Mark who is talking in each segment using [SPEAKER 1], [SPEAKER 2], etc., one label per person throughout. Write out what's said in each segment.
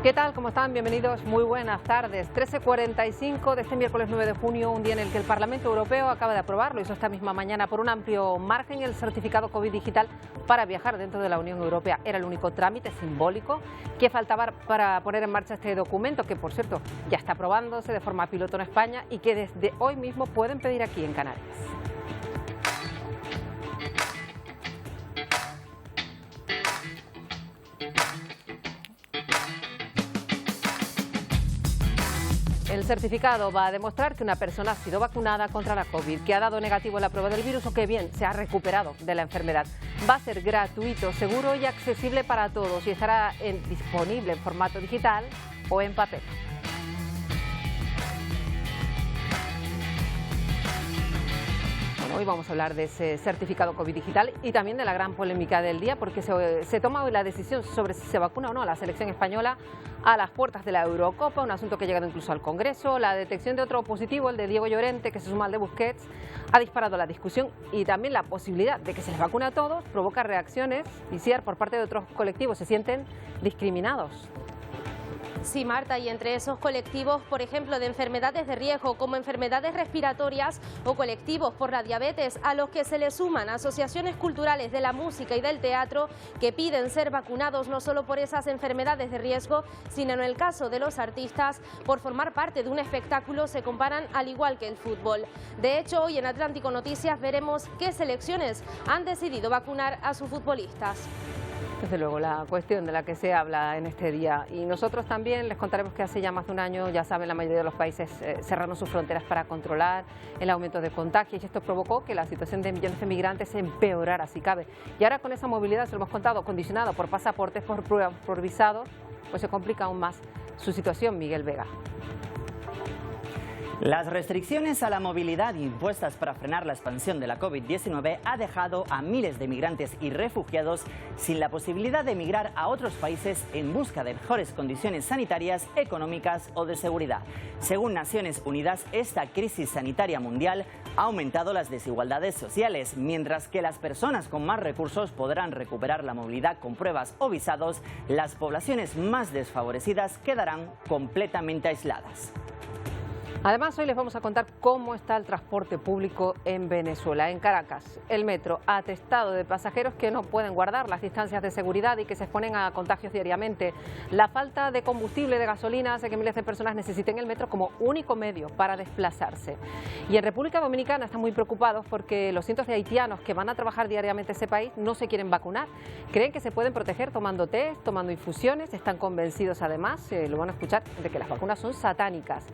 [SPEAKER 1] ¿Qué tal? ¿Cómo están? Bienvenidos. Muy buenas tardes. 13:45 de este miércoles 9 de junio, un día en el que el Parlamento Europeo acaba de aprobar, lo hizo esta misma mañana por un amplio margen, el certificado COVID digital para viajar dentro de la Unión Europea. Era el único trámite simbólico que faltaba para poner en marcha este documento, que por cierto ya está aprobándose de forma piloto en España y que desde hoy mismo pueden pedir aquí en Canarias. El certificado va a demostrar que una persona ha sido vacunada contra la COVID, que ha dado negativo en la prueba del virus o que bien se ha recuperado de la enfermedad. Va a ser gratuito, seguro y accesible para todos y estará disponible en formato digital o en papel. Hoy vamos a hablar de ese certificado COVID digital y también de la gran polémica del día, porque se toma hoy la decisión sobre si se vacuna o no a la selección española a las puertas de la Eurocopa, un asunto que ha llegado incluso al Congreso. La detección de otro positivo, el de Diego Llorente, que se suma al de Busquets, ha disparado la discusión y también la posibilidad de que se les vacune a todos provoca reacciones y por parte de otros colectivos se sienten discriminados.
[SPEAKER 2] Sí, Marta, y entre esos colectivos, por ejemplo, de enfermedades de riesgo como enfermedades respiratorias o colectivos por la diabetes, a los que se le suman asociaciones culturales de la música y del teatro que piden ser vacunados no solo por esas enfermedades de riesgo, sino en el caso de los artistas, por formar parte de un espectáculo, se comparan al igual que el fútbol. De hecho, hoy en Atlántico Noticias veremos qué selecciones han decidido vacunar a sus futbolistas.
[SPEAKER 1] Desde luego, la cuestión de la que se habla en este día. Y nosotros también les contaremos que hace ya más de un año, ya saben, la mayoría de los países cerraron sus fronteras para controlar el aumento de contagios y esto provocó que la situación de millones de migrantes se empeorara, si cabe. Y ahora con esa movilidad, se lo hemos contado, condicionada por pasaportes, por pruebas, por visados, pues se complica aún más su situación. Miguel Vega.
[SPEAKER 3] Las restricciones a la movilidad impuestas para frenar la expansión de la COVID-19 ha dejado a miles de migrantes y refugiados sin la posibilidad de emigrar a otros países en busca de mejores condiciones sanitarias, económicas o de seguridad. Según Naciones Unidas, esta crisis sanitaria mundial ha aumentado las desigualdades sociales, mientras que las personas con más recursos podrán recuperar la movilidad con pruebas o visados, las poblaciones más desfavorecidas quedarán completamente aisladas.
[SPEAKER 1] Además, hoy les vamos a contar cómo está el transporte público en Venezuela. En Caracas, el metro ha atestado de pasajeros que no pueden guardar las distancias de seguridad y que se exponen a contagios diariamente. La falta de combustible, de gasolina, hace que miles de personas necesiten el metro como único medio para desplazarse. Y en República Dominicana están muy preocupados porque los cientos de haitianos que van a trabajar diariamente en ese país no se quieren vacunar. Creen que se pueden proteger tomando test, tomando infusiones. Están convencidos, además, lo van a escuchar, de que las vacunas son satánicas.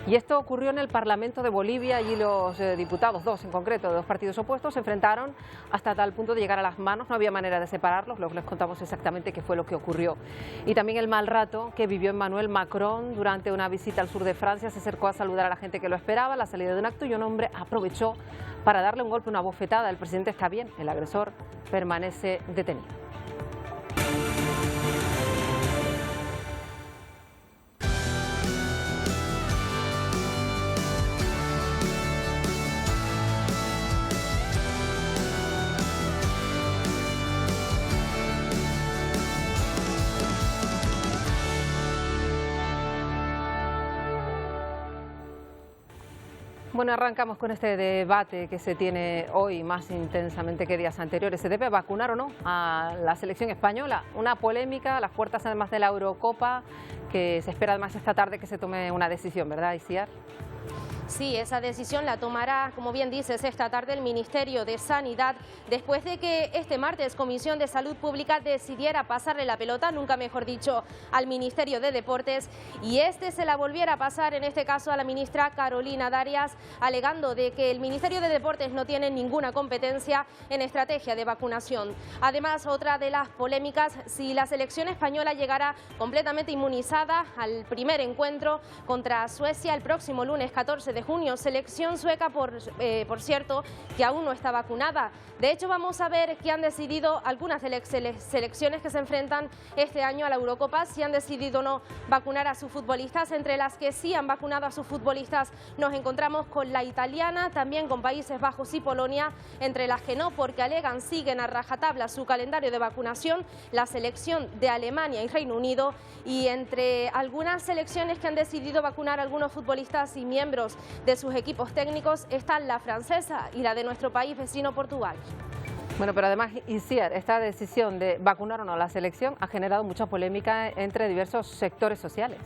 [SPEAKER 1] Y esto ocurrió en el Parlamento de Bolivia y los diputados, dos en concreto, de dos partidos opuestos, se enfrentaron hasta tal punto de llegar a las manos. No había manera de separarlos, luego les contamos exactamente qué fue lo que ocurrió. Y también el mal rato que vivió Emmanuel Macron durante una visita al sur de Francia. Se acercó a saludar a la gente que lo esperaba a la salida de un acto y un hombre aprovechó para darle un golpe, una bofetada. El presidente está bien, el agresor permanece detenido. Bueno, arrancamos con este debate que se tiene hoy más intensamente que días anteriores. ¿Se debe vacunar o no a la selección española? Una polémica a las puertas además de la Eurocopa, que se espera además esta tarde que se tome una decisión, ¿verdad, Isiar?
[SPEAKER 2] Sí, esa decisión la tomará, como bien dices, esta tarde el Ministerio de Sanidad, después de que este martes Comisión de Salud Pública decidiera pasarle la pelota, nunca mejor dicho, al Ministerio de Deportes, y este se la volviera a pasar, en este caso a la ministra Carolina Darias, alegando de que el Ministerio de Deportes no tiene ninguna competencia en estrategia de vacunación. Además, otra de las polémicas, si la selección española llegará completamente inmunizada al primer encuentro contra Suecia el próximo lunes 14 de junio. Selección sueca, por cierto, que aún no está vacunada. De hecho, vamos a ver qué han decidido algunas selecciones que se enfrentan este año a la Eurocopa, si han decidido no vacunar a sus futbolistas. Entre las que sí han vacunado a sus futbolistas nos encontramos con la italiana, también con Países Bajos y Polonia, entre las que no, porque alegan siguen a rajatabla su calendario de vacunación, la selección de Alemania y Reino Unido, y entre algunas selecciones que han decidido vacunar a algunos futbolistas y miembros de sus equipos técnicos están la francesa y la de nuestro país vecino Portugal.
[SPEAKER 1] Bueno, pero además, Itziar, esta decisión de vacunar o no a la selección ha generado mucha polémica entre diversos sectores sociales.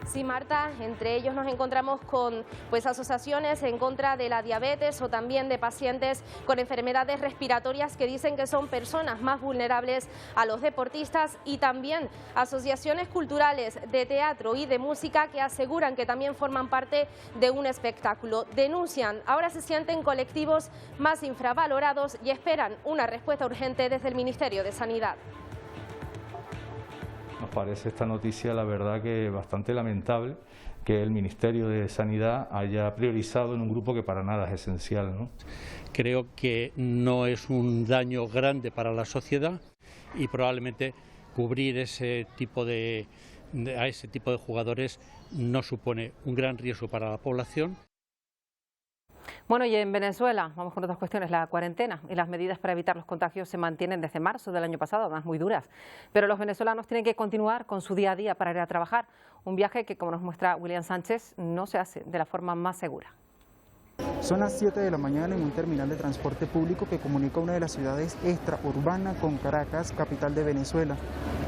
[SPEAKER 2] Sí, Marta, entre ellos nos encontramos con asociaciones en contra de la diabetes o también de pacientes con enfermedades respiratorias que dicen que son personas más vulnerables a los deportistas, y también asociaciones culturales de teatro y de música que aseguran que también forman parte de un espectáculo. Denuncian, ahora se sienten colectivos más infravalorados y esperan una respuesta urgente desde el Ministerio de Sanidad.
[SPEAKER 4] Nos parece esta noticia, la verdad, que bastante lamentable que el Ministerio de Sanidad haya priorizado en un grupo que para nada es esencial, ¿no?
[SPEAKER 5] Creo que no es un daño grande para la sociedad y probablemente cubrir a ese tipo de jugadores no supone un gran riesgo para la población.
[SPEAKER 1] Bueno, y en Venezuela, vamos con otras cuestiones, la cuarentena y las medidas para evitar los contagios se mantienen desde marzo del año pasado, además muy duras. Pero los venezolanos tienen que continuar con su día a día para ir a trabajar, un viaje que, como nos muestra William Sánchez, no se hace de la forma más segura.
[SPEAKER 6] Son las 7 de la mañana en un terminal de transporte público que comunica una de las ciudades extraurbanas con Caracas, capital de Venezuela.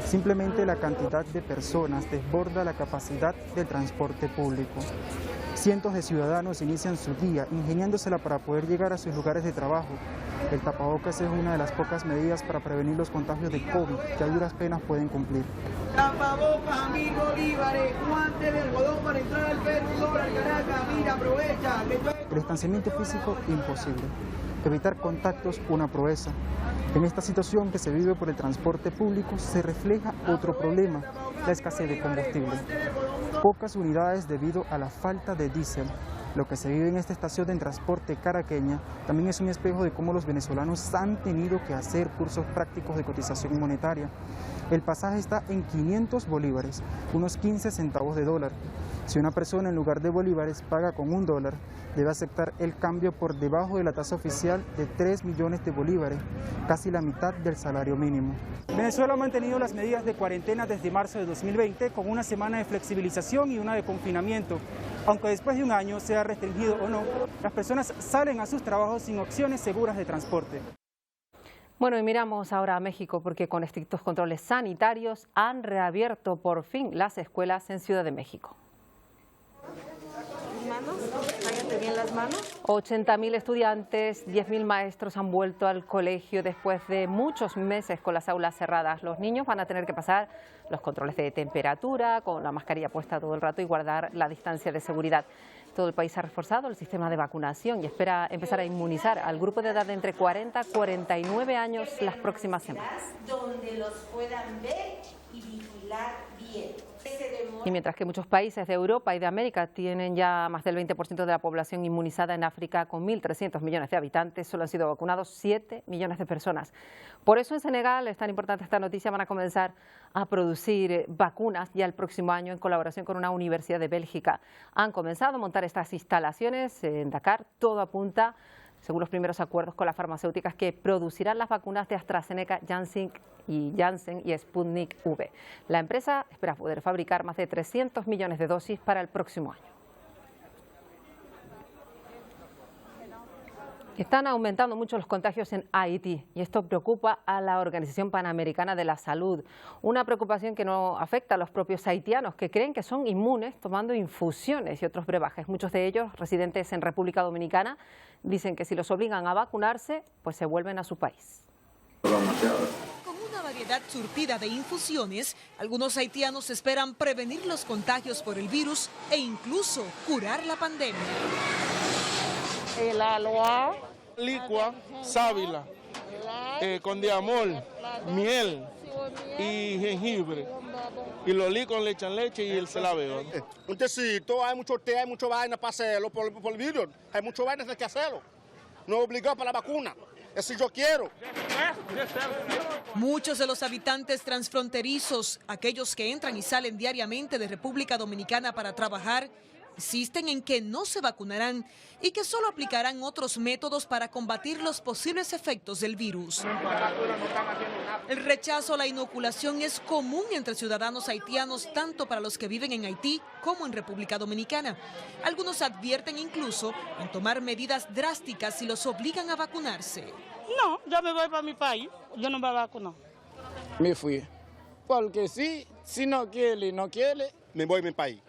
[SPEAKER 6] Simplemente la cantidad de personas desborda la capacidad del transporte público. Cientos de ciudadanos inician su día ingeniándosela para poder llegar a sus lugares de trabajo. El tapabocas es una de las pocas medidas para prevenir los contagios de COVID que a duras penas pueden cumplir.
[SPEAKER 7] Tapabocas, 1000 bolívares, guantes de algodón para entrar al Perú, al Caracas, mira, aprovecha.
[SPEAKER 6] El distanciamiento físico imposible. Evitar contactos una proeza. En esta situación que se vive por el transporte público se refleja otro problema, la escasez de combustible. Pocas unidades debido a la falta de diésel. Lo que se vive en esta estación de transporte caraqueña también es un espejo de cómo los venezolanos han tenido que hacer cursos prácticos de cotización monetaria. El pasaje está en 500 bolívares, unos 15 centavos de dólar. Si una persona en lugar de bolívares paga con $1, debe aceptar el cambio por debajo de la tasa oficial de 3 millones de bolívares, casi la mitad del salario mínimo.
[SPEAKER 8] Venezuela ha mantenido las medidas de cuarentena desde marzo de 2020 con una semana de flexibilización y una de confinamiento. Aunque después de un año sea restringido o no, las personas salen a sus trabajos sin opciones seguras de transporte.
[SPEAKER 1] Bueno, y miramos ahora a México porque con estrictos controles sanitarios han reabierto por fin las escuelas en Ciudad de México.
[SPEAKER 9] Bien las manos.
[SPEAKER 1] 80.000 estudiantes, 10.000 maestros han vuelto al colegio después de muchos meses con las aulas cerradas. Los niños van a tener que pasar los controles de temperatura, con la mascarilla puesta todo el rato y guardar la distancia de seguridad. Todo el país ha reforzado el sistema de vacunación y espera empezar a inmunizar al grupo de edad de entre 40 y 49 años las próximas semanas.
[SPEAKER 9] Donde los puedan ver y vigilar bien.
[SPEAKER 1] Y mientras que muchos países de Europa y de América tienen ya más del 20% de la población inmunizada, en África, con 1.300 millones de habitantes, solo han sido vacunados 7 millones de personas. Por eso en Senegal, es tan importante esta noticia, van a comenzar a producir vacunas ya el próximo año en colaboración con una universidad de Bélgica. Han comenzado a montar estas instalaciones en Dakar, todo apunta, según los primeros acuerdos con las farmacéuticas, que producirán las vacunas de AstraZeneca, Janssen y Sputnik V. La empresa espera poder fabricar más de 300 millones de dosis para el próximo año. Están aumentando mucho los contagios en Haití y esto preocupa a la Organización Panamericana de la Salud. Una preocupación que no afecta a los propios haitianos, que creen que son inmunes tomando infusiones y otros brebajes. Muchos de ellos, residentes en República Dominicana, dicen que si los obligan a vacunarse, pues se vuelven a su país.
[SPEAKER 10] Con una variedad surtida de infusiones, algunos haitianos esperan prevenir los contagios por el virus e incluso curar la pandemia.
[SPEAKER 11] El aloe, licua, sábila, con diamol, miel, y jengibre. Y lo licuan, le echan leche y él se la bebe.
[SPEAKER 12] Un tecito, hay mucho té, hay mucha vaina para hacerlo por el virus. Hay muchas vainas que hacerlo. No es obligado para la vacuna. Es si yo quiero.
[SPEAKER 10] Muchos de los habitantes transfronterizos, aquellos que entran y salen diariamente de República Dominicana para trabajar, insisten en que no se vacunarán y que solo aplicarán otros métodos para combatir los posibles efectos del virus. El rechazo a la inoculación es común entre ciudadanos haitianos, tanto para los que viven en Haití como en República Dominicana. Algunos advierten incluso en tomar medidas drásticas si los obligan a vacunarse.
[SPEAKER 13] No, yo me voy para mi país, yo no me voy a vacunar.
[SPEAKER 11] Me fui, porque si no quiere,
[SPEAKER 12] me voy a mi país.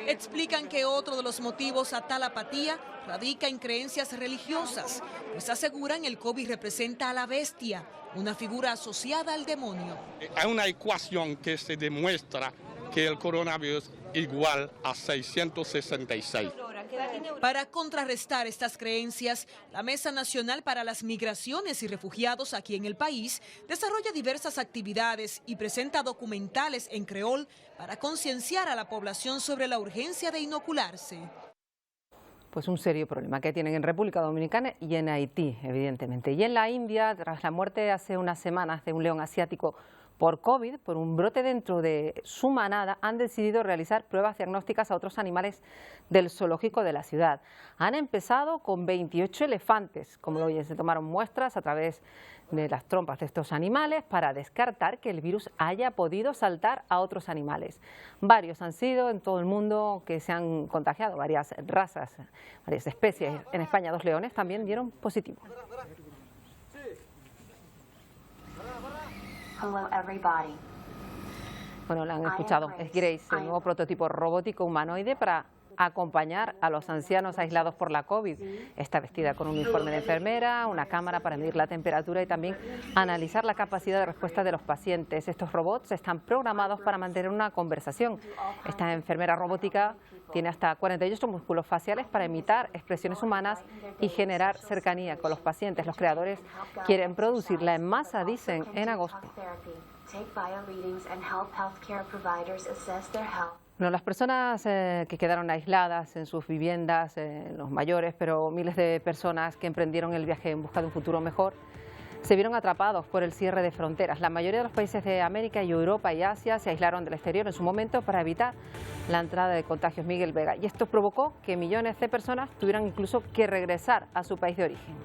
[SPEAKER 10] Explican que otro de los motivos a tal apatía radica en creencias religiosas, pues aseguran el COVID representa a la bestia, una figura asociada al demonio.
[SPEAKER 11] Hay una ecuación que se demuestra que el coronavirus es igual a 666.
[SPEAKER 10] Para contrarrestar estas creencias, la Mesa Nacional para las Migraciones y Refugiados aquí en el país desarrolla diversas actividades y presenta documentales en creol para concienciar a la población sobre la urgencia de inocularse.
[SPEAKER 1] Pues un serio problema que tienen en República Dominicana y en Haití, evidentemente. Y en la India, tras la muerte hace unas semanas de un león asiático por COVID, por un brote dentro de su manada, han decidido realizar pruebas diagnósticas a otros animales del zoológico de la ciudad. Han empezado con 28 elefantes, como lo oyen, se tomaron muestras a través de las trompas de estos animales para descartar que el virus haya podido saltar a otros animales. Varios han sido en todo el mundo que se han contagiado, varias razas, varias especies. En España 2 leones también dieron positivo.
[SPEAKER 14] Hello everybody.
[SPEAKER 1] Bueno, la han escuchado. Es Grace, el nuevo prototipo robótico humanoide para acompañar a los ancianos aislados por la COVID. Está vestida con un uniforme de enfermera, una cámara para medir la temperatura y también analizar la capacidad de respuesta de los pacientes. Estos robots están programados para mantener una conversación. Esta enfermera robótica tiene hasta 48 músculos faciales para imitar expresiones humanas y generar cercanía con los pacientes. Los creadores quieren producirla en masa, dicen, en agosto. Bueno, las personas que quedaron aisladas en sus viviendas, los mayores, pero miles de personas que emprendieron el viaje en busca de un futuro mejor, se vieron atrapados por el cierre de fronteras. La mayoría de los países de América y Europa y Asia se aislaron del exterior en su momento para evitar la entrada de contagios. Miguel Vega. Y esto provocó que millones de personas tuvieran incluso que regresar a su país de origen.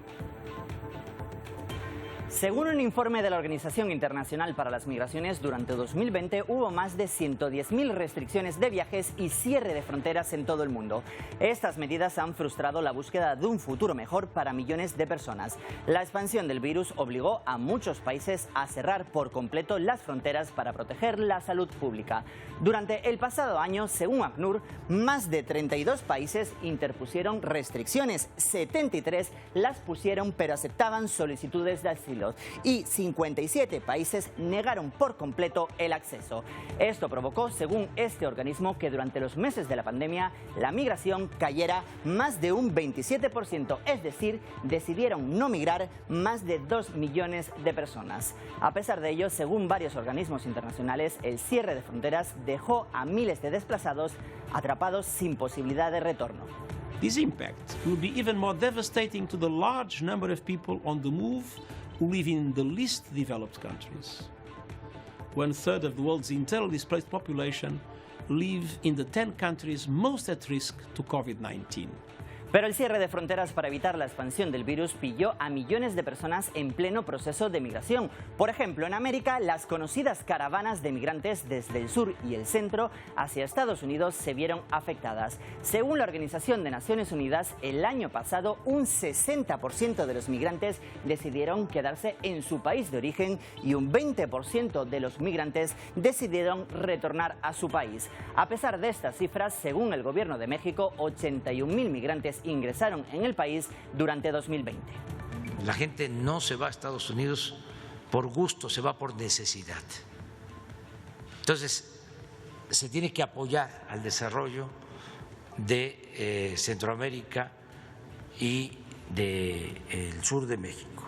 [SPEAKER 3] Según un informe de la Organización Internacional para las Migraciones, durante 2020 hubo más de 110.000 restricciones de viajes y cierre de fronteras en todo el mundo. Estas medidas han frustrado la búsqueda de un futuro mejor para millones de personas. La expansión del virus obligó a muchos países a cerrar por completo las fronteras para proteger la salud pública. Durante el pasado año, según ACNUR, más de 32 países interpusieron restricciones, 73 las pusieron pero aceptaban solicitudes de asilo y 57 países negaron por completo el acceso. Esto provocó, según este organismo, que durante los meses de la pandemia la migración cayera más de un 27%, es decir, decidieron no migrar más de 2 millones de personas. A pesar de ello, según varios organismos internacionales, el cierre de fronteras dejó a miles de desplazados atrapados sin posibilidad de retorno.
[SPEAKER 15] This impact will be even more devastating to the large number of people on the move who live in the least developed countries. 1/3 of the world's internally displaced population live in the 10 countries most at risk to COVID-19.
[SPEAKER 3] Pero el cierre de fronteras para evitar la expansión del virus pilló a millones de personas en pleno proceso de migración. Por ejemplo, en América, las conocidas caravanas de migrantes desde el sur y el centro hacia Estados Unidos se vieron afectadas. Según la Organización de Naciones Unidas, el año pasado un 60% de los migrantes decidieron quedarse en su país de origen y un 20% de los migrantes decidieron retornar a su país. A pesar de estas cifras, según el gobierno de México, 81.000 migrantes ingresaron en el país durante 2020.
[SPEAKER 16] La gente no se va a Estados Unidos por gusto, se va por necesidad. Entonces, se tiene que apoyar al desarrollo de Centroamérica y del sur de México.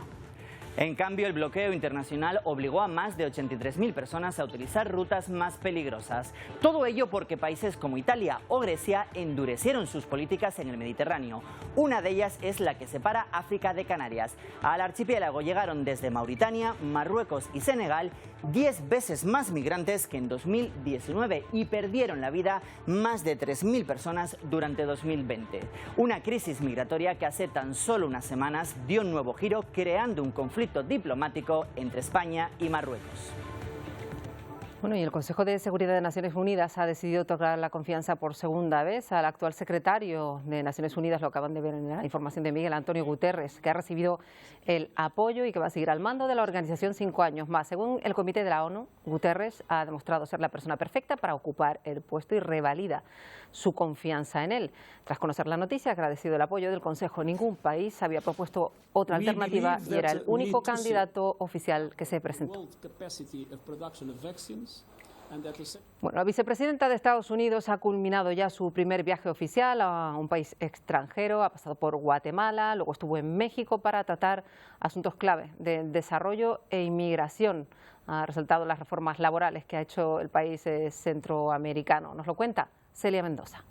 [SPEAKER 3] En cambio, el bloqueo internacional obligó a más de 83.000 personas a utilizar rutas más peligrosas. Todo ello porque países como Italia o Grecia endurecieron sus políticas en el Mediterráneo. Una de ellas es la que separa África de Canarias. Al archipiélago llegaron desde Mauritania, Marruecos y Senegal 10 veces más migrantes que en 2019 y perdieron la vida más de 3.000 personas durante 2020. Una crisis migratoria que hace tan solo unas semanas dio un nuevo giro, creando un conflicto diplomático entre España y Marruecos.
[SPEAKER 1] Bueno, y el Consejo de Seguridad de Naciones Unidas ha decidido otorgar la confianza por segunda vez al actual secretario de Naciones Unidas, lo acaban de ver en la información de Miguel Antonio Guterres, que ha recibido el apoyo y que va a seguir al mando de la organización 5 años más. Según el Comité de la ONU, Guterres ha demostrado ser la persona perfecta para ocupar el puesto y revalida su confianza en él. Tras conocer la noticia, ha agradecido el apoyo del Consejo. Ningún país había propuesto otra alternativa y era el único candidato oficial que se presentó. Bueno, la vicepresidenta de Estados Unidos ha culminado ya su primer viaje oficial a un país extranjero, ha pasado por Guatemala, luego estuvo en México para tratar asuntos clave de desarrollo e inmigración. Ha resaltado las reformas laborales que ha hecho el país centroamericano. Nos lo cuenta Celia Mendoza.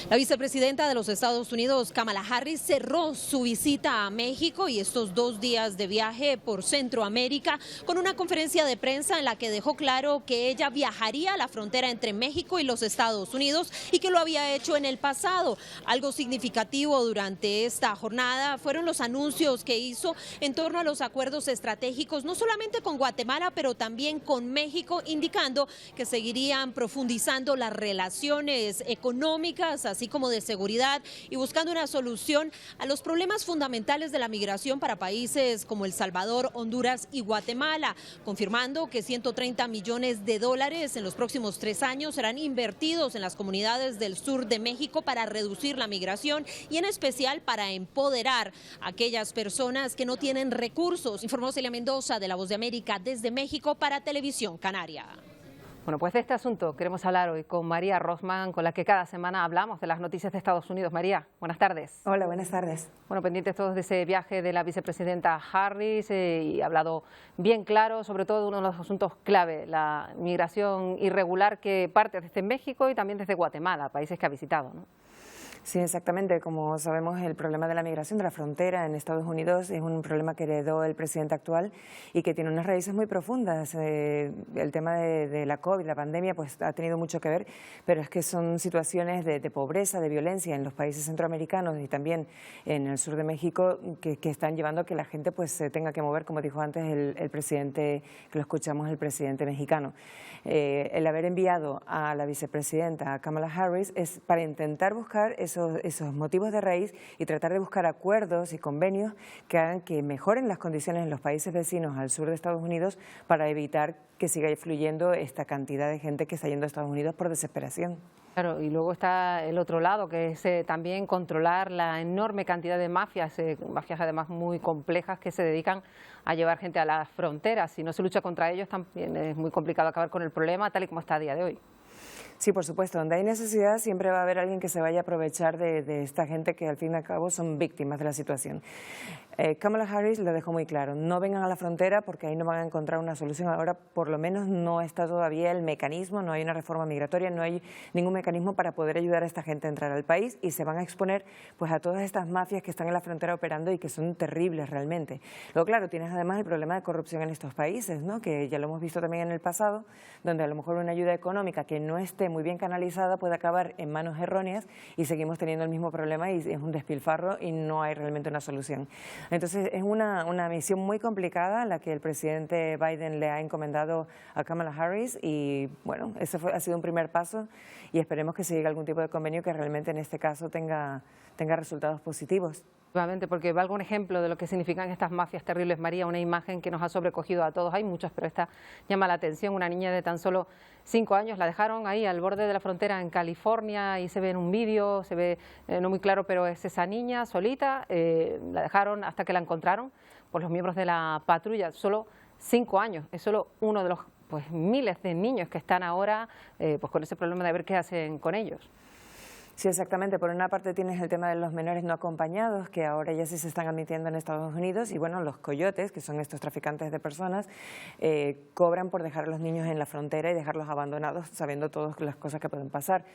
[SPEAKER 14] La vicepresidenta de los Estados Unidos, Kamala Harris, cerró su visita a México y estos 2 días de viaje por Centroamérica con una conferencia de prensa en la que dejó claro que ella viajaría a la frontera entre México y los Estados Unidos y que lo había hecho en el pasado. Algo significativo durante esta jornada fueron los anuncios que hizo en torno a los acuerdos estratégicos, no solamente con Guatemala, pero también con México, indicando que seguirían profundizando las relaciones económicas, así como de seguridad, y buscando una solución a los problemas fundamentales de la migración para países como El Salvador, Honduras y Guatemala, confirmando que 130 millones de dólares en los próximos 3 años serán invertidos en las comunidades del sur de México para reducir la migración y en especial para empoderar a aquellas personas que no tienen recursos. Informó Celia Mendoza de La Voz de América desde México para Televisión Canaria.
[SPEAKER 1] Bueno, pues de este asunto queremos hablar hoy con María Rosman, con la que cada semana hablamos de las noticias de Estados Unidos. María, buenas tardes.
[SPEAKER 17] Hola, buenas tardes.
[SPEAKER 1] Bueno, pendientes todos de ese viaje de la vicepresidenta Harris y ha hablado bien claro, sobre todo de uno de los asuntos clave, la migración irregular que parte desde México y también desde Guatemala, países que ha visitado, ¿no?
[SPEAKER 17] Sí, exactamente. Como sabemos, el problema de la migración de la frontera en Estados Unidos es un problema que heredó el presidente actual y que tiene unas raíces muy profundas. El tema de la COVID, la pandemia, pues ha tenido mucho que ver, pero es que son situaciones de pobreza, de violencia en los países centroamericanos y también en el sur de México que están llevando a que la gente pues se tenga que mover, como dijo antes el presidente, que lo escuchamos, el presidente mexicano. El haber enviado a la vicepresidenta, a Kamala Harris, es para intentar buscar esos motivos de raíz y tratar de buscar acuerdos y convenios que hagan que mejoren las condiciones en los países vecinos al sur de Estados Unidos para evitar que siga fluyendo esta cantidad de gente que está yendo a Estados Unidos por desesperación.
[SPEAKER 1] Claro, y luego está el otro lado, que es también controlar la enorme cantidad de mafias, mafias además muy complejas que se dedican a llevar gente a las fronteras. Si no se lucha contra ellos, también es muy complicado acabar con el problema tal y como está a día de hoy.
[SPEAKER 17] Sí, por supuesto. Donde hay necesidad siempre va a haber alguien que se vaya a aprovechar de esta gente que al fin y al cabo son víctimas de la situación. Kamala Harris lo dejó muy claro, no vengan a la frontera porque ahí no van a encontrar una solución. Ahora por lo menos no está todavía el mecanismo, no hay una reforma migratoria, no hay ningún mecanismo para poder ayudar a esta gente a entrar al país y se van a exponer pues a todas estas mafias que están en la frontera operando y que son terribles realmente. Luego claro, tienes además el problema de corrupción en estos países, ¿no? Que ya lo hemos visto también en el pasado, donde a lo mejor una ayuda económica que no esté muy bien canalizada puede acabar en manos erróneas y seguimos teniendo el mismo problema y es un despilfarro y no hay realmente una solución. Entonces es una misión muy complicada la que el presidente Biden le ha encomendado a Kamala Harris y bueno, ese ha sido un primer paso y esperemos que se llegue a algún tipo de convenio que realmente en este caso tenga resultados positivos.
[SPEAKER 1] Porque valga un ejemplo de lo que significan estas mafias terribles, María, una imagen que nos ha sobrecogido a todos, hay muchas, pero esta llama la atención, una niña de tan solo 5 años, la dejaron ahí al borde de la frontera en California y se ve en un vídeo, se ve no muy claro, pero es esa niña solita, la dejaron hasta que la encontraron por los miembros de la patrulla, solo 5 años, es solo uno de los pues miles de niños que están ahora pues con ese problema de ver qué hacen con ellos.
[SPEAKER 17] Sí, exactamente. Por una parte tienes el tema de los menores no acompañados, que ahora ya sí se están admitiendo en Estados Unidos, y bueno, los coyotes, que son estos traficantes de personas, cobran por dejar a los niños en la frontera y dejarlos abandonados, sabiendo todas las cosas que pueden pasar.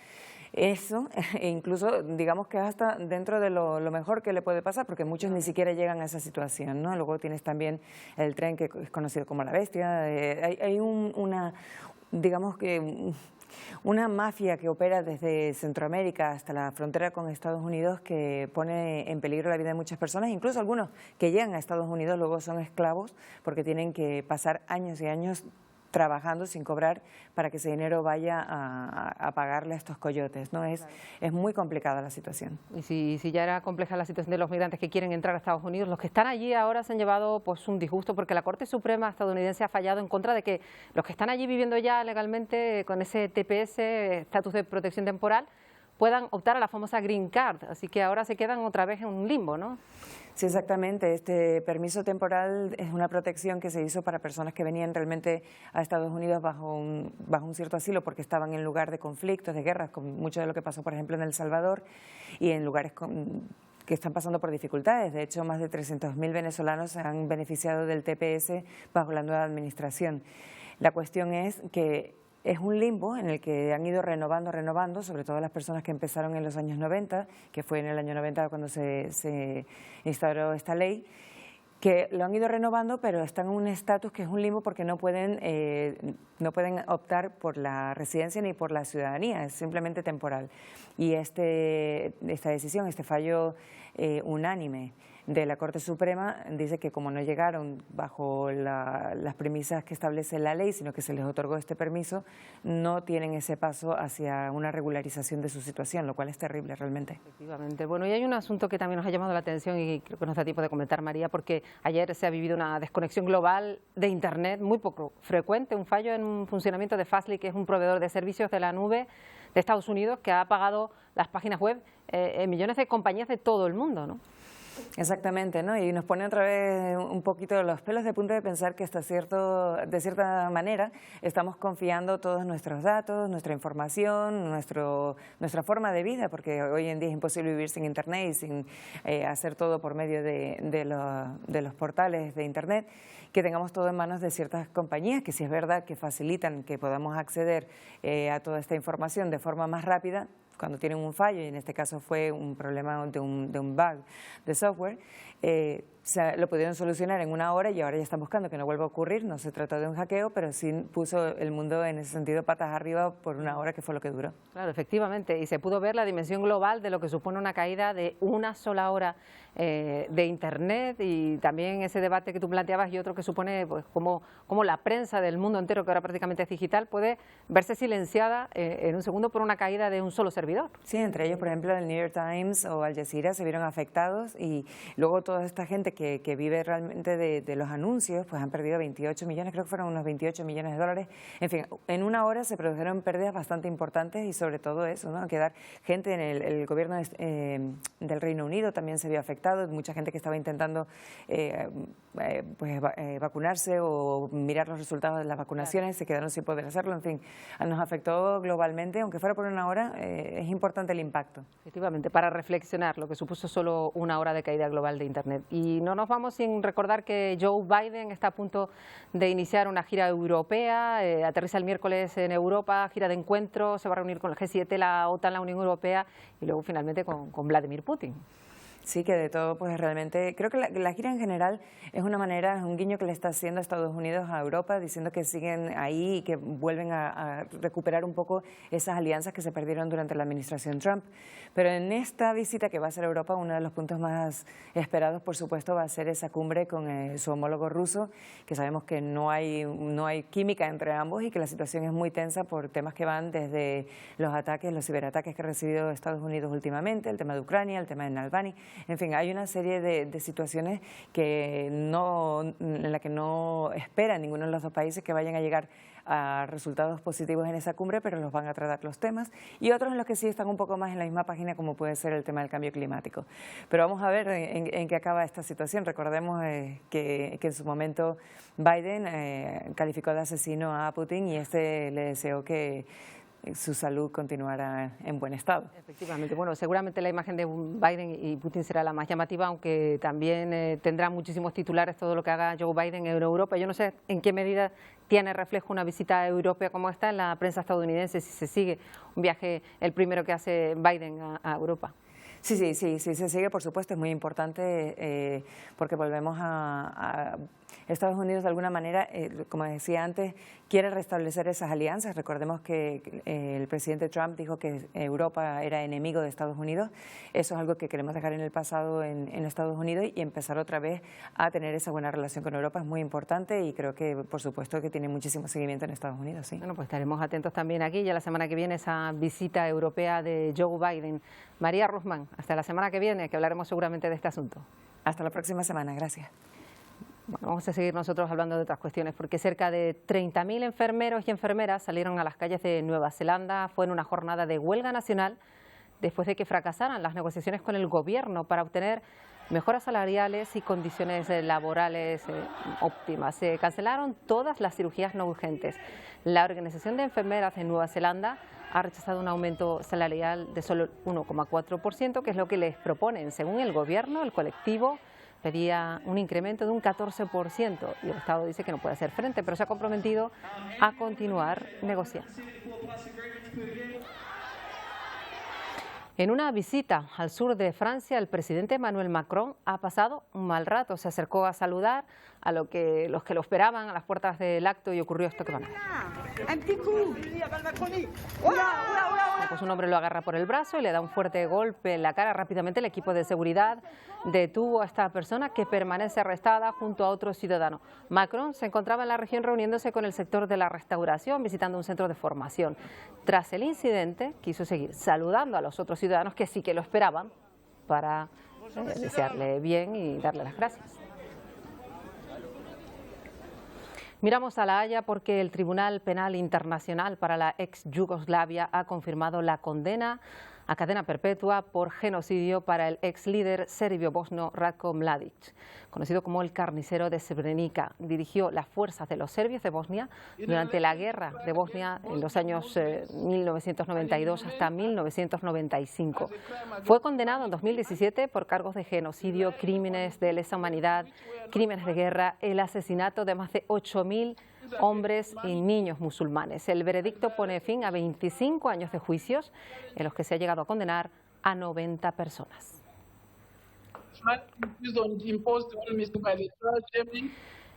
[SPEAKER 17] Eso, e incluso digamos que hasta dentro de lo mejor que le puede pasar, porque muchos ni siquiera llegan a esa situación, ¿no? Luego tienes también el tren, que es conocido como la bestia. Hay digamos que una mafia que opera desde Centroamérica hasta la frontera con Estados Unidos, que pone en peligro la vida de muchas personas, incluso algunos que llegan a Estados Unidos luego son esclavos porque tienen que pasar años y años trabajando sin cobrar para que ese dinero vaya a pagarle a estos coyotes, ¿no? Es muy complicada la situación.
[SPEAKER 1] Y si ya era compleja la situación de los migrantes que quieren entrar a Estados Unidos, los que están allí ahora se han llevado pues un disgusto, porque la Corte Suprema estadounidense ha fallado en contra de que los que están allí viviendo ya legalmente con ese TPS, estatus de protección temporal, puedan optar a la famosa Green Card. Así que ahora se quedan otra vez en un limbo, ¿no?
[SPEAKER 17] Sí, exactamente. Este permiso temporal es una protección que se hizo para personas que venían realmente a Estados Unidos bajo un cierto asilo, porque estaban en lugar de conflictos, de guerras, con mucho de lo que pasó, por ejemplo, en El Salvador, y en lugares que están pasando por dificultades. De hecho, más de 300.000 venezolanos se han beneficiado del TPS bajo la nueva administración. La cuestión es que es un limbo en el que han ido renovando, sobre todo las personas que empezaron en los años 90, que fue en el año 90 cuando se instauró esta ley, que lo han ido renovando, pero están en un estatus que es un limbo porque no pueden optar por la residencia ni por la ciudadanía, es simplemente temporal. Y esta decisión, este fallo unánime de la Corte Suprema dice que como no llegaron bajo las premisas que establece la ley, sino que se les otorgó este permiso, no tienen ese paso hacia una regularización de su situación, lo cual es terrible realmente.
[SPEAKER 1] Efectivamente. Bueno, y hay un asunto que también nos ha llamado la atención y creo que nos da tiempo de comentar, María, porque ayer se ha vivido una desconexión global de Internet muy poco frecuente, un fallo en un funcionamiento de Fastly, que es un proveedor de servicios de la nube de Estados Unidos, que ha apagado las páginas web en millones de compañías de todo el mundo, ¿no?
[SPEAKER 17] Exactamente, ¿no? Y nos pone otra vez un poquito los pelos de punta de pensar que de cierta manera estamos confiando todos nuestros datos, nuestra información, nuestra forma de vida, porque hoy en día es imposible vivir sin Internet y sin hacer todo por medio de los portales de Internet, que tengamos todo en manos de ciertas compañías que, si es verdad que facilitan que podamos acceder a toda esta información de forma más rápida, cuando tienen un fallo, y en este caso fue un problema de un bug de software, lo pudieron solucionar en una hora y ahora ya están buscando que no vuelva a ocurrir. No se trató de un hackeo, pero sí puso el mundo en ese sentido patas arriba por una hora, que fue lo que duró.
[SPEAKER 1] Claro, efectivamente, y se pudo ver la dimensión global de lo que supone una caída de una sola hora de Internet, y también ese debate que tú planteabas y otro que supone pues cómo la prensa del mundo entero, que ahora prácticamente es digital, puede verse silenciada en un segundo por una caída de un solo servidor.
[SPEAKER 17] Sí, entre ellos, por ejemplo, el New York Times o Al Jazeera se vieron afectados, y luego toda esta gente que vive realmente de los anuncios, pues han perdido 28 millones, creo que fueron unos 28 millones de dólares. En fin, en una hora se produjeron pérdidas bastante importantes, y sobre todo eso, ¿no? Quedar gente en el gobierno del Reino Unido también se vio afectado, mucha gente que estaba intentando vacunarse o mirar los resultados de las vacunaciones, se quedaron sin poder hacerlo. En fin, nos afectó globalmente, aunque fuera por una hora. Es importante el impacto.
[SPEAKER 1] Efectivamente, para reflexionar lo que supuso solo una hora de caída global de Internet. Y no nos vamos sin recordar que Joe Biden está a punto de iniciar una gira europea, aterriza el miércoles en Europa, gira de encuentro, se va a reunir con el G7, la OTAN, la Unión Europea, y luego finalmente con Vladimir Putin.
[SPEAKER 17] Sí, que de todo, pues realmente, creo que la gira en general es una manera, es un guiño que le está haciendo Estados Unidos a Europa, diciendo que siguen ahí y que vuelven a recuperar un poco esas alianzas que se perdieron durante la administración Trump. Pero en esta visita que va a ser a Europa, uno de los puntos más esperados, por supuesto, va a ser esa cumbre con su homólogo ruso, que sabemos que no hay química entre ambos y que la situación es muy tensa por temas que van desde los ataques, los ciberataques que ha recibido Estados Unidos últimamente, el tema de Ucrania, el tema de Navalny. En fin, hay una serie de situaciones en la que no espera ninguno de los dos países que vayan a llegar a resultados positivos en esa cumbre, pero los van a tratar los temas, y otros en los que sí están un poco más en la misma página, como puede ser el tema del cambio climático. Pero vamos a ver en qué acaba esta situación. Recordemos que en su momento Biden calificó de asesino a Putin, y le deseó que su salud continuara en buen estado.
[SPEAKER 1] Efectivamente. Bueno, seguramente la imagen de Biden y Putin será la más llamativa, aunque también tendrá muchísimos titulares todo lo que haga Joe Biden en Europa. Yo no sé en qué medida tiene reflejo una visita europea como esta en la prensa estadounidense, si se sigue un viaje, el primero que hace Biden a Europa.
[SPEAKER 17] Sí, se sigue, por supuesto, es muy importante porque volvemos a Estados Unidos de alguna manera, como decía antes, quiere restablecer esas alianzas. Recordemos que el presidente Trump dijo que Europa era enemigo de Estados Unidos. Eso es algo que queremos dejar en el pasado en Estados Unidos y empezar otra vez a tener esa buena relación con Europa. Es muy importante y creo que, por supuesto, que tiene muchísimo seguimiento en Estados Unidos. Sí.
[SPEAKER 1] Bueno, pues estaremos atentos también aquí ya la semana que viene esa visita europea de Joe Biden. María Rusman, hasta la semana que viene, que hablaremos seguramente de este asunto.
[SPEAKER 17] Hasta la próxima semana, gracias.
[SPEAKER 1] Bueno, vamos a seguir nosotros hablando de otras cuestiones, porque cerca de 30.000 enfermeros y enfermeras salieron a las calles de Nueva Zelanda. Fue en una jornada de huelga nacional después de que fracasaran las negociaciones con el gobierno para obtener mejoras salariales y condiciones laborales óptimas. Se cancelaron todas las cirugías no urgentes. La Organización de Enfermeras de Nueva Zelanda ha rechazado un aumento salarial de solo 1,4%, que es lo que les proponen. Según el gobierno, el colectivo pedía un incremento de un 14% y el Estado dice que no puede hacer frente, pero se ha comprometido a continuar negociando. En una visita al sur de Francia, el presidente Emmanuel Macron ha pasado un mal rato. Se acercó a saludar a los que lo esperaban a las puertas del acto y ocurrió esto que van a ver. Pues un hombre lo agarra por el brazo y le da un fuerte golpe en la cara. Rápidamente el equipo de seguridad detuvo a esta persona, que permanece arrestada junto a otro ciudadano. Macron se encontraba en la región reuniéndose con el sector de la restauración, visitando un centro de formación. Tras el incidente, quiso seguir saludando a los otros ciudadanos que sí que lo esperaban para desearle bien y darle las gracias. Miramos a La Haya porque el Tribunal Penal Internacional para la ex Yugoslavia ha confirmado la condena a cadena perpetua por genocidio para el ex líder serbio-bosnio Ratko Mladic, conocido como el carnicero de Srebrenica. Dirigió las fuerzas de los serbios de Bosnia durante la guerra de Bosnia en los años 1992 hasta 1995. Fue condenado en 2017 por cargos de genocidio, crímenes de lesa humanidad, crímenes de guerra, el asesinato de más de 8.000 hombres y niños musulmanes. El veredicto pone fin a 25 años de juicios en los que se ha llegado a condenar a 90 personas.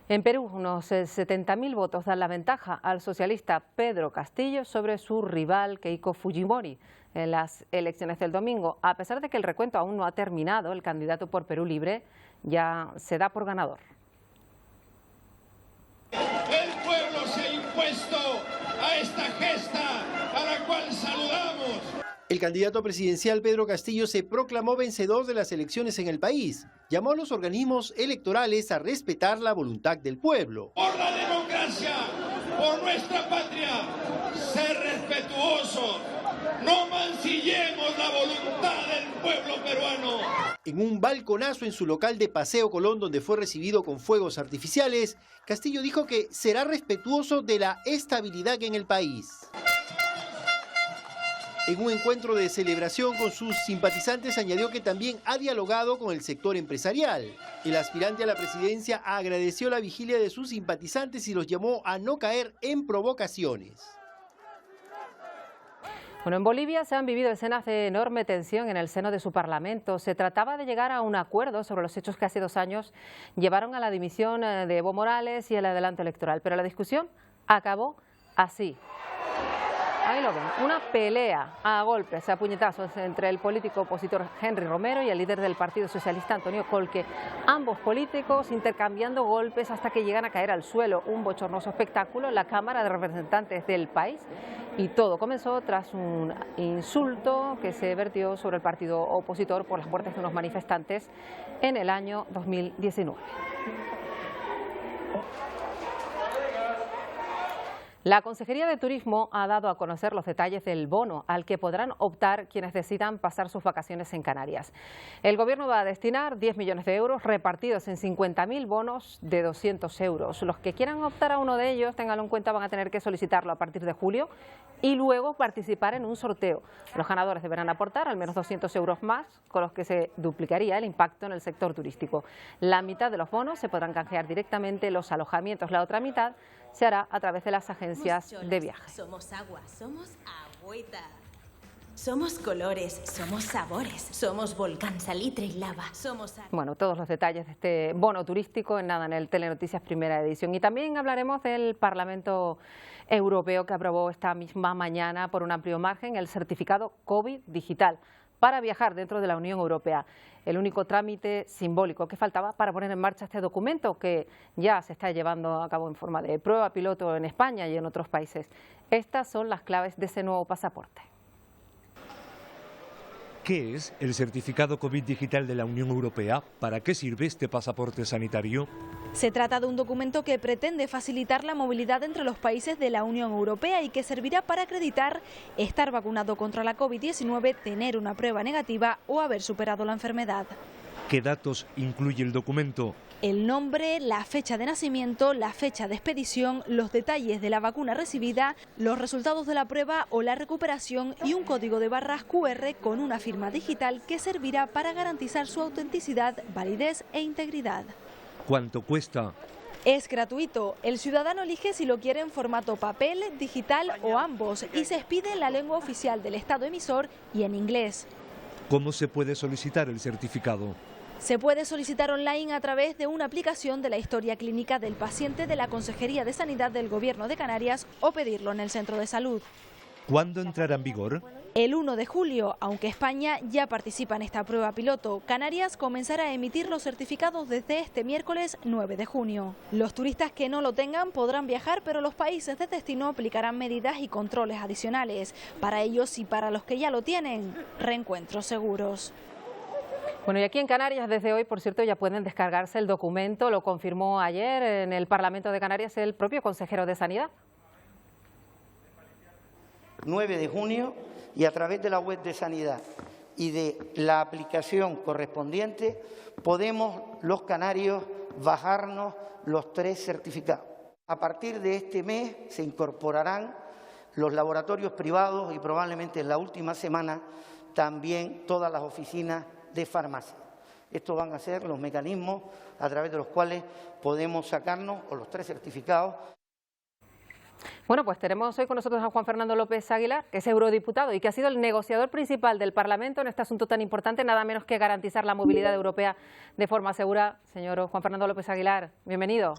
[SPEAKER 1] En Perú, unos 70.000 votos dan la ventaja al socialista Pedro Castillo sobre su rival Keiko Fujimori en las elecciones del domingo. A pesar de que el recuento aún no ha terminado, el candidato por Perú Libre ya se da por ganador.
[SPEAKER 18] El pueblo se ha impuesto a esta gesta a la cual saludamos.
[SPEAKER 19] El candidato presidencial Pedro Castillo se proclamó vencedor de las elecciones en el país. Llamó a los organismos electorales a respetar la voluntad del pueblo.
[SPEAKER 18] Por la democracia, por nuestra patria, ser respetuosos. No mancillemos la voluntad del pueblo peruano.
[SPEAKER 19] En un balconazo en su local de Paseo Colón, donde fue recibido con fuegos artificiales, Castillo dijo que será respetuoso de la estabilidad en el país. En un encuentro de celebración con sus simpatizantes, añadió que también ha dialogado con el sector empresarial. El aspirante a la presidencia agradeció la vigilia de sus simpatizantes y los llamó a no caer en provocaciones.
[SPEAKER 1] Bueno, en Bolivia se han vivido escenas de enorme tensión en el seno de su parlamento. Se trataba de llegar a un acuerdo sobre los hechos que hace 2 años llevaron a la dimisión de Evo Morales y el adelanto electoral. Pero la discusión acabó así. Ahí lo ven, una pelea a golpes, a puñetazos entre el político opositor Henry Romero y el líder del Partido Socialista Antonio Colque. Ambos políticos intercambiando golpes hasta que llegan a caer al suelo. Un bochornoso espectáculo en la Cámara de Representantes del país. Y todo comenzó tras un insulto que se vertió sobre el partido opositor por las muertes de unos manifestantes en el año 2019. La Consejería de Turismo ha dado a conocer los detalles del bono al que podrán optar quienes decidan pasar sus vacaciones en Canarias. El Gobierno va a destinar 10 millones de euros repartidos en 50.000 bonos de 200 euros. Los que quieran optar a uno de ellos, ténganlo en cuenta, van a tener que solicitarlo a partir de julio y luego participar en un sorteo. Los ganadores deberán aportar al menos 200 euros más, con los que se duplicaría el impacto en el sector turístico. La mitad de los bonos se podrán canjear directamente en los alojamientos, la otra mitad se hará a través de las agencias de viaje.
[SPEAKER 20] Somos agua, somos agüita. Somos colores, somos sabores, somos volcán, salitre y lava, somos...
[SPEAKER 1] Bueno, todos los detalles de este bono turístico en nada en el Telenoticias Primera Edición. Y también hablaremos del Parlamento Europeo, que aprobó esta misma mañana por un amplio margen el certificado COVID digital para viajar dentro de la Unión Europea. El único trámite simbólico que faltaba para poner en marcha este documento, que ya se está llevando a cabo en forma de prueba piloto en España y en otros países. Estas son las claves de ese nuevo pasaporte.
[SPEAKER 21] ¿Qué es el certificado COVID digital de la Unión Europea? ¿Para qué sirve este pasaporte sanitario?
[SPEAKER 22] Se trata de un documento que pretende facilitar la movilidad entre los países de la Unión Europea y que servirá para acreditar estar vacunado contra la COVID-19, tener una prueba negativa o haber superado la enfermedad.
[SPEAKER 21] ¿Qué datos incluye el documento?
[SPEAKER 22] El nombre, la fecha de nacimiento, la fecha de expedición, los detalles de la vacuna recibida, los resultados de la prueba o la recuperación y un código de barras QR con una firma digital que servirá para garantizar su autenticidad, validez e integridad.
[SPEAKER 21] ¿Cuánto cuesta?
[SPEAKER 22] Es gratuito. El ciudadano elige si lo quiere en formato papel, digital o ambos y se expide en la lengua oficial del Estado emisor y en inglés.
[SPEAKER 21] ¿Cómo se puede solicitar el certificado?
[SPEAKER 22] Se puede solicitar online a través de una aplicación de la historia clínica del paciente de la Consejería de Sanidad del Gobierno de Canarias o pedirlo en el centro de salud.
[SPEAKER 21] ¿Cuándo entrará en vigor?
[SPEAKER 22] El 1 de julio, aunque España ya participa en esta prueba piloto, Canarias comenzará a emitir los certificados desde este miércoles 9 de junio. Los turistas que no lo tengan podrán viajar, pero los países de destino aplicarán medidas y controles adicionales. Para ellos y para los que ya lo tienen, reencuentros seguros.
[SPEAKER 1] Bueno, y aquí en Canarias desde hoy, por cierto, ya pueden descargarse el documento, lo confirmó ayer en el Parlamento de Canarias el propio consejero de Sanidad.
[SPEAKER 23] 9 de junio y a través de la web de Sanidad y de la aplicación correspondiente podemos los canarios bajarnos los 3 certificados. A partir de este mes se incorporarán los laboratorios privados y probablemente en la última semana también todas las oficinas de farmacia. Estos van a ser los mecanismos a través de los cuales podemos sacarnos los 3 certificados.
[SPEAKER 1] Bueno, pues tenemos hoy con nosotros a Juan Fernando López Aguilar, que es eurodiputado y que ha sido el negociador principal del Parlamento en este asunto tan importante, nada menos que garantizar la movilidad europea de forma segura. Señor Juan Fernando López Aguilar, bienvenido.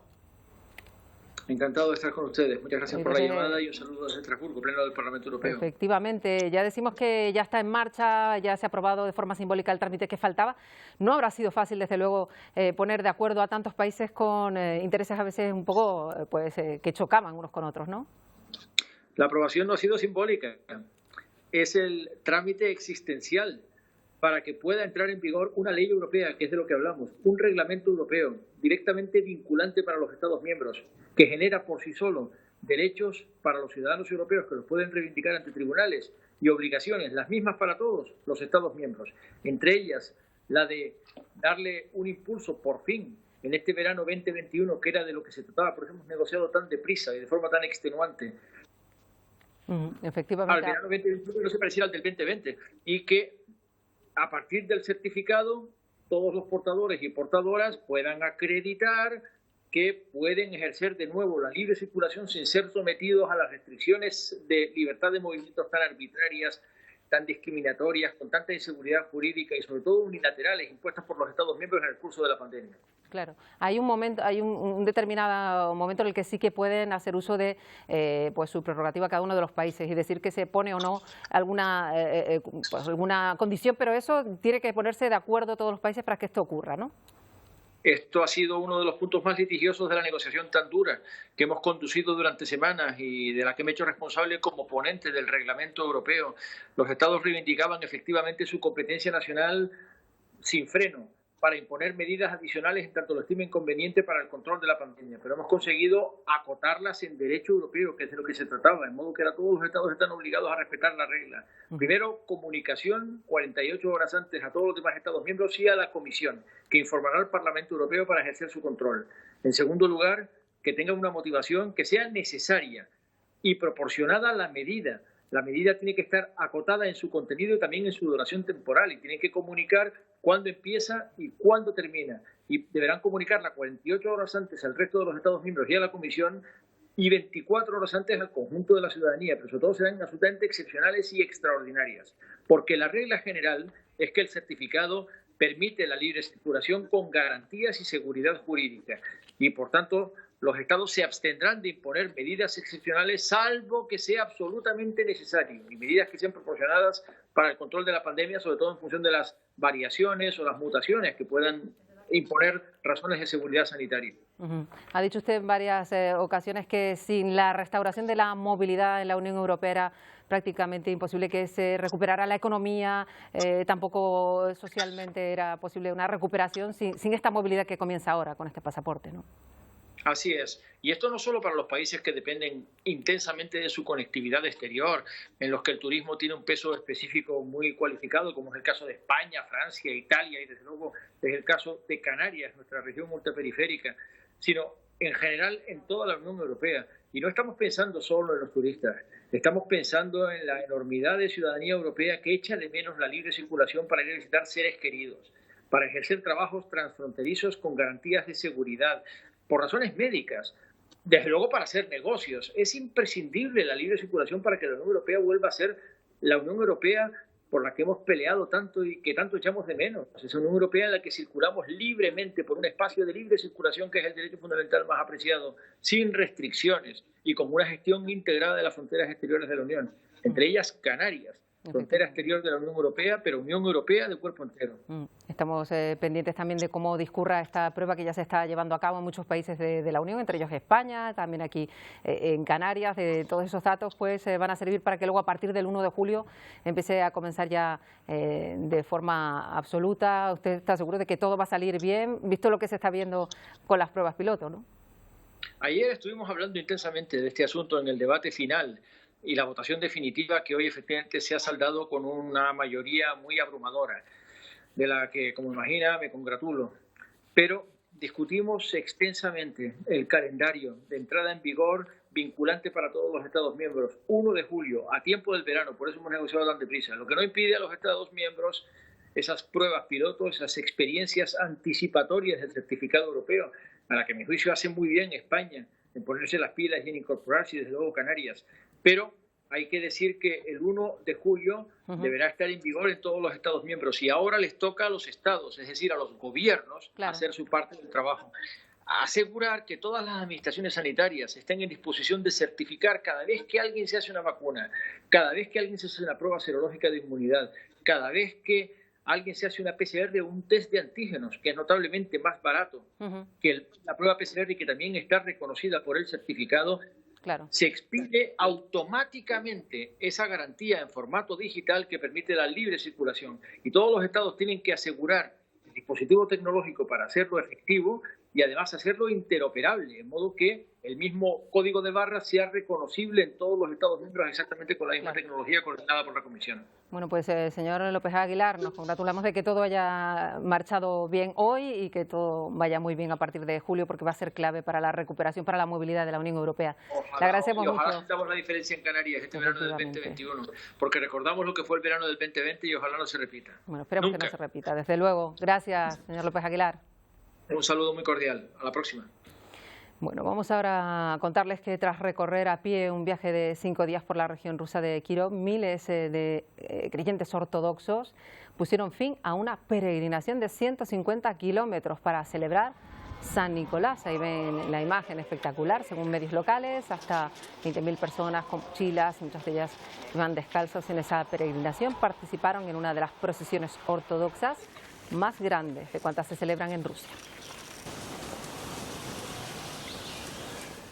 [SPEAKER 24] Encantado de estar con ustedes. Muchas gracias por la llamada y un saludo desde Estrasburgo, pleno del Parlamento Europeo.
[SPEAKER 1] Efectivamente, ya decimos que ya está en marcha, ya se ha aprobado de forma simbólica el trámite que faltaba. No habrá sido fácil, desde luego, poner de acuerdo a tantos países con intereses a veces un poco que chocaban unos con otros, ¿no?
[SPEAKER 24] La aprobación no ha sido simbólica, es el trámite existencial para que pueda entrar en vigor una ley europea, que es de lo que hablamos, un reglamento europeo directamente vinculante para los Estados miembros, que genera por sí solo derechos para los ciudadanos europeos que los pueden reivindicar ante tribunales y obligaciones, las mismas para todos los Estados miembros, entre ellas la de darle un impulso por fin en este verano 2021, que era de lo que se trataba, por eso hemos negociado tan deprisa y de forma tan extenuante.
[SPEAKER 1] Efectivamente.
[SPEAKER 24] Al verano 2021 que no se pareciera al del 2020 y que a partir del certificado todos los portadores y portadoras puedan acreditar que pueden ejercer de nuevo la libre circulación sin ser sometidos a las restricciones de libertad de movimientos tan arbitrarias, tan discriminatorias, con tanta inseguridad jurídica y sobre todo unilaterales impuestas por los Estados miembros en el curso de la pandemia.
[SPEAKER 1] Claro, hay un momento, hay un determinado momento en el que sí que pueden hacer uso de su prerrogativa cada uno de los países y decir que se pone o no alguna condición, pero eso tiene que ponerse de acuerdo todos los países para que esto ocurra, ¿no?
[SPEAKER 24] Esto ha sido uno de los puntos más litigiosos de la negociación tan dura que hemos conducido durante semanas y de la que me he hecho responsable como ponente del reglamento europeo. Los Estados reivindicaban efectivamente su competencia nacional sin freno para imponer medidas adicionales en tanto lo estimen conveniente para el control de la pandemia, pero hemos conseguido acotarlas en derecho europeo, que es de lo que se trataba, de modo que ahora todos los Estados están obligados a respetar la regla. Primero, comunicación 48 horas antes a todos los demás Estados miembros y a la Comisión, que informará al Parlamento Europeo para ejercer su control. En segundo lugar, que tenga una motivación que sea necesaria y proporcionada a la medida La medida tiene que estar acotada en su contenido y también en su duración temporal, y tienen que comunicar cuándo empieza y cuándo termina. Y deberán comunicarla 48 horas antes al resto de los Estados miembros y a la Comisión, y 24 horas antes al conjunto de la ciudadanía, pero sobre todo serán absolutamente excepcionales y extraordinarias, porque la regla general es que el certificado permite la libre circulación con garantías y seguridad jurídica, y por tanto los Estados se abstendrán de imponer medidas excepcionales salvo que sea absolutamente necesario, y medidas que sean proporcionadas para el control de la pandemia, sobre todo en función de las variaciones o las mutaciones que puedan imponer razones de seguridad sanitaria.
[SPEAKER 1] Ha dicho usted en varias ocasiones que sin la restauración de la movilidad en la Unión Europea era prácticamente imposible que se recuperara la economía, tampoco socialmente era posible una recuperación sin esta movilidad que comienza ahora con este pasaporte, ¿no?
[SPEAKER 24] Así es. Y esto no solo para los países que dependen intensamente de su conectividad exterior, en los que el turismo tiene un peso específico muy cualificado, como es el caso de España, Francia, Italia y desde luego es el caso de Canarias, nuestra región ultraperiférica, sino en general en toda la Unión Europea. Y no estamos pensando solo en los turistas, estamos pensando en la enormidad de ciudadanía europea que echa de menos la libre circulación para ir a visitar seres queridos, para ejercer trabajos transfronterizos con garantías de seguridad, por razones médicas, desde luego para hacer negocios. Es imprescindible la libre circulación para que la Unión Europea vuelva a ser la Unión Europea por la que hemos peleado tanto y que tanto echamos de menos. Es una Unión Europea en la que circulamos libremente por un espacio de libre circulación que es el derecho fundamental más apreciado, sin restricciones y con una gestión integrada de las fronteras exteriores de la Unión, entre ellas Canarias, frontera exterior de la Unión Europea, pero Unión Europea de cuerpo entero.
[SPEAKER 1] Estamos pendientes también de cómo discurra esta prueba que ya se está llevando a cabo en muchos países de la Unión, entre ellos España, también aquí en Canarias. Todos esos datos pues van a servir para que luego a partir del 1 de julio empiece a comenzar ya de forma absoluta. ¿Usted está seguro de que todo va a salir bien, visto lo que se está viendo con las pruebas piloto, ¿no?
[SPEAKER 24] Ayer estuvimos hablando intensamente de este asunto en el debate final y la votación definitiva, que hoy efectivamente se ha saldado con una mayoría muy abrumadora, de la que, como imagina, me congratulo. Pero discutimos extensamente el calendario de entrada en vigor vinculante para todos los Estados miembros, 1 de julio, a tiempo del verano, por eso hemos negociado tan deprisa, lo que no impide a los Estados miembros esas pruebas piloto, esas experiencias anticipatorias del certificado europeo, a la que a mi juicio hace muy bien España, en ponerse las pilas y en incorporarse, y desde luego Canarias. Pero hay que decir que el 1 de julio deberá estar en vigor en todos los Estados miembros y ahora les toca a los Estados, es decir, a los gobiernos, hacer su parte del trabajo. Asegurar que todas las administraciones sanitarias estén en disposición de certificar cada vez que alguien se hace una vacuna, cada vez que alguien se hace una prueba serológica de inmunidad, cada vez que alguien se hace una PCR o un test de antígenos, que es notablemente más barato que la prueba PCR y que también está reconocida por el certificado.
[SPEAKER 1] Claro.
[SPEAKER 24] Se expide automáticamente esa garantía en formato digital que permite la libre circulación. Y todos los estados tienen que asegurar el dispositivo tecnológico para hacerlo efectivo y además hacerlo interoperable, de modo que el mismo código de barras sea reconocible en todos los estados miembros exactamente con la misma tecnología coordinada por la Comisión.
[SPEAKER 1] Bueno, pues señor López Aguilar, nos congratulamos de que todo haya marchado bien hoy y que todo vaya muy bien a partir de julio, porque va a ser clave para la recuperación, para la movilidad de la Unión Europea. Le agradecemos mucho.
[SPEAKER 24] Ojalá sintamos la diferencia en Canarias este verano del 2021, porque recordamos lo que fue el verano del 2020 y ojalá no se repita.
[SPEAKER 1] Bueno, esperemos que no se repita, desde luego. Gracias, señor López Aguilar.
[SPEAKER 24] Un saludo muy cordial. A la próxima.
[SPEAKER 1] Bueno, vamos ahora a contarles que tras recorrer a pie un viaje de 5 días por la región rusa de Kirov, miles de creyentes ortodoxos pusieron fin a una peregrinación de 150 kilómetros para celebrar San Nicolás. Ahí ven la imagen espectacular, según medios locales, hasta 20.000 personas con mochilas, muchas de ellas iban descalzos en esa peregrinación. Participaron en una de las procesiones ortodoxas más grandes de cuantas se celebran en Rusia.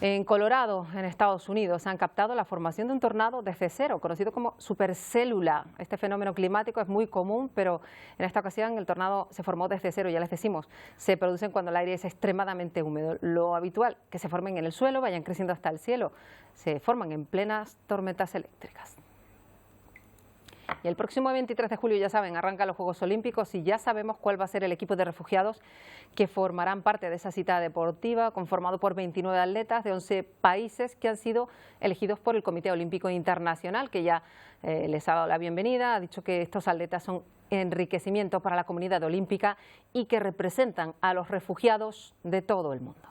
[SPEAKER 1] En Colorado, en Estados Unidos, han captado la formación de un tornado desde cero, conocido como supercélula. Este fenómeno climático es muy común, pero en esta ocasión el tornado se formó desde cero, ya les decimos. Se producen cuando el aire es extremadamente húmedo. Lo habitual, que se formen en el suelo, vayan creciendo hasta el cielo. Se forman en plenas tormentas eléctricas. Y el próximo 23 de julio, ya saben, arrancan los Juegos Olímpicos y ya sabemos cuál va a ser el equipo de refugiados que formarán parte de esa cita deportiva, conformado por 29 atletas de 11 países que han sido elegidos por el Comité Olímpico Internacional, que ya les ha dado la bienvenida, ha dicho que estos atletas son enriquecimiento para la comunidad olímpica y que representan a los refugiados de todo el mundo.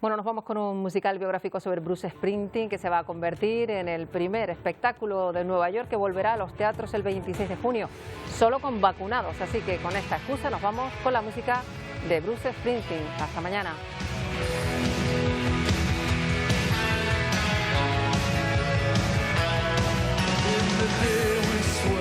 [SPEAKER 1] Bueno, nos vamos con un musical biográfico sobre Bruce Springsteen, que se va a convertir en el primer espectáculo de Nueva York que volverá a los teatros el 26 de junio, solo con vacunados. Así que con esta excusa nos vamos con la música de Bruce Springsteen. Hasta mañana.
[SPEAKER 2] In the day we swear